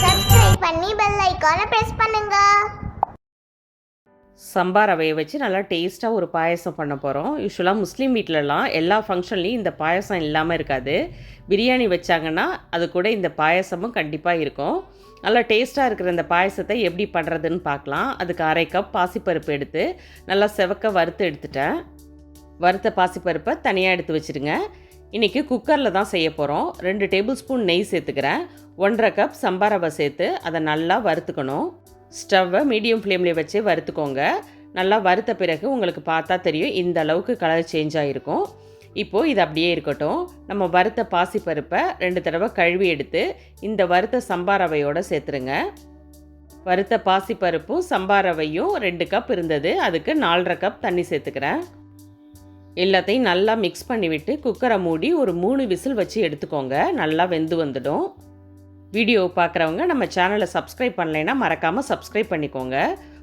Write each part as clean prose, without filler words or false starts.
Subscribe பண்ணி bell ஐகானை press பண்ணுங்க. சம்பா ரவையை வச்சு நல்லா டேஸ்ட்டாக ஒரு பாயசம் பண்ண போகிறோம். யூஸ்வலாக முஸ்லீம் வீட்டிலலாம் எல்லா ஃபங்க்ஷன்லேயும் இந்த பாயசம் இல்லாமல் இருக்காது. பிரியாணி வச்சாங்கன்னா அது கூட இந்த பாயசமும் கண்டிப்பாக இருக்கும். நல்லா டேஸ்ட்டாக இருக்கிற இந்த பாயசத்தை எப்படி பண்ணுறதுன்னு பார்க்கலாம். அதுக்கு 1/2 கப் பாசிப்பருப்பு எடுத்து நல்லா செவக்க வறுத்து எடுத்துட்டேன். வறுத்த பாசிப்பருப்பை தனியாக எடுத்து வச்சுருங்க. இன்றைக்கி குக்கரில் தான் செய்ய போகிறோம். 2 டேபிள் ஸ்பூன் நெய் சேர்த்துக்கிறேன். 1/2 கப் சம்பா ரவை சேர்த்து அதை நல்லா வறுத்துக்கணும். ஸ்டவ்வை மீடியம் ஃப்ளேம்லேயே வச்சு வறுத்துக்கோங்க. நல்லா வறுத்த பிறகு உங்களுக்கு பார்த்தா தெரியும் இந்த அளவுக்கு கலர் சேஞ்ச் ஆகிருக்கும். இப்போது இது அப்படியே இருக்கட்டும். நம்ம வறுத்த பாசிப்பருப்பை 2 தடவை கழுவி எடுத்து இந்த வறுத்த சம்பா ரவையோடு சேர்த்துருங்க. வறுத்த பாசிப்பருப்பும் சம்பா ரவையும் 2 கப் இருந்தது. அதுக்கு 4.5 கப் தண்ணி சேர்த்துக்கிறேன். எல்லாத்தையும் நல்லா மிக்ஸ் பண்ணிவிட்டு குக்கரை மூடி ஒரு 3 விசில் வச்சு எடுத்துக்கோங்க. நல்லா வெந்து வந்துடும். வீடியோ பார்க்குறவங்க நம்ம சேனலை சப்ஸ்கிரைப் பண்ணலைன்னா மறக்காமல் சப்ஸ்கிரைப் பண்ணிக்கோங்க.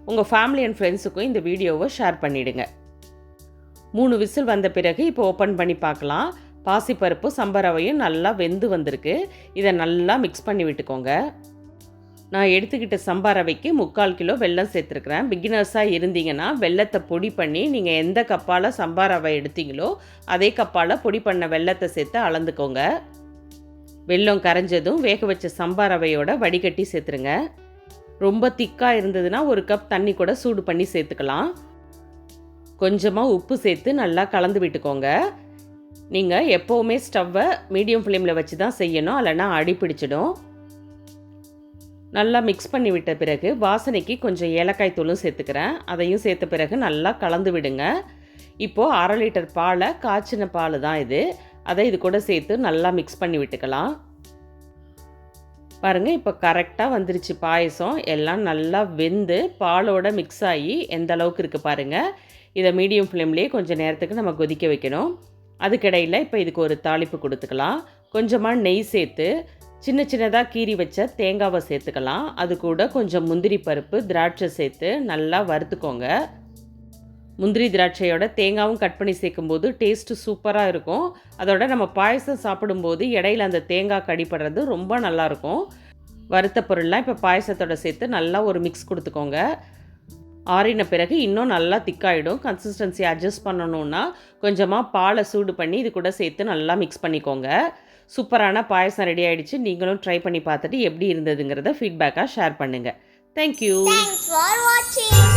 உங்கள் ஃபேமிலி அண்ட் ஃப்ரெண்ட்ஸுக்கும் இந்த வீடியோவை ஷேர் பண்ணிவிடுங்க. 3 விசில் வந்த பிறகு இப்போ ஓப்பன் பண்ணி பார்க்கலாம். பாசிப்பருப்பு சம்பா ரவையும் நல்லா வெந்து வந்திருக்கு. இதை நல்லா மிக்ஸ் பண்ணி விட்டுக்கோங்க. நான் எடுத்துக்கிட்ட சம்பா ரவைக்கு 3/4 கிலோ வெல்லம் சேர்த்துருக்குறேன். பிகினர்ஸாக இருந்தீங்கன்னா வெல்லத்தை பொடி பண்ணி நீங்கள் எந்த கப்பால் சம்பா ரவை எடுத்தீங்களோ அதே கப்பால் பொடி பண்ண வெல்லத்தை சேர்த்து அளந்துக்கோங்க. வெல்லம் கரைஞ்சதும் வேக வச்ச சம்பா ரவையோட வடிகட்டி சேர்த்துருங்க. ரொம்ப திக்காக இருந்ததுன்னா 1 கப் தண்ணி கூட சூடு பண்ணி சேர்த்துக்கலாம். கொஞ்சமாக உப்பு சேர்த்து நல்லா கலந்து விட்டுக்கோங்க. நீங்கள் எப்போவுமே ஸ்டவ்வை மீடியம் ஃப்ளேமில் வச்சு தான் செய்யணும், இல்லைன்னா அடி பிடிச்சிடும். நல்லா மிக்ஸ் பண்ணி விட்ட பிறகு வாசனைக்கு கொஞ்சம் ஏலக்காய் தூளும் சேர்த்துக்கிறேன். அதையும் சேர்த்த பிறகு நல்லா கலந்து விடுங்க. இப்போது 1/2 லிட்டர் பாலை, காய்ச்சின பால் தான் இது, அதை இது கூட சேர்த்து நல்லா மிக்ஸ் பண்ணி விட்டுக்கலாம். பாருங்கள், இப்போ கரெக்டாக வந்துருச்சு பாயசம். எல்லாம் நல்லா வெந்து பாலோட மிக்ஸ் ஆகி எந்த அளவுக்கு இருக்குது பாருங்கள். இதை மீடியம் ஃப்ளேம்லேயே கொஞ்சம் நேரத்துக்கு நம்ம கொதிக்க வைக்கணும். அதுக்கிடையில் இப்போ இதுக்கு ஒரு தாளிப்பு கொடுத்துக்கலாம். கொஞ்சமாக நெய் சேர்த்து சின்ன சின்னதாக கீறி வச்ச தேங்காவை சேர்த்துக்கலாம். அது கூட கொஞ்சம் முந்திரி பருப்பு, திராட்சை சேர்த்து நல்லா வறுத்துக்கோங்க. முந்திரி திராட்சையோட தேங்காவும் கட் பண்ணி சேர்க்கும்போது டேஸ்ட்டு சூப்பராக இருக்கும். அதோட நம்ம பாயசம் சாப்பிடும்போது இடையில அந்த தேங்காய் கடிப்படுறது ரொம்ப நல்லாயிருக்கும். வறுத்த பொருள்லாம் இப்போ பாயசத்தோட சேர்த்து நல்லா ஒரு மிக்ஸ் கொடுத்துக்கோங்க. ஆறின பிறகு இன்னும் நல்லா திக்காயிடும். கன்சிஸ்டன்சி அட்ஜஸ்ட் பண்ணணுன்னா கொஞ்சமாக பாலை சூடு பண்ணி இது கூட சேர்த்து நல்லா மிக்ஸ் பண்ணிக்கோங்க. சூப்பரான பாயசம் ரெடி ஆகிடுச்சு. நீங்களும் ட்ரை பண்ணி பார்த்துட்டு எப்படி இருந்ததுங்கிறத ஃபீட்பேக்காக ஷேர் பண்ணுங்கள். தேங்க்யூ. Thanks for watching.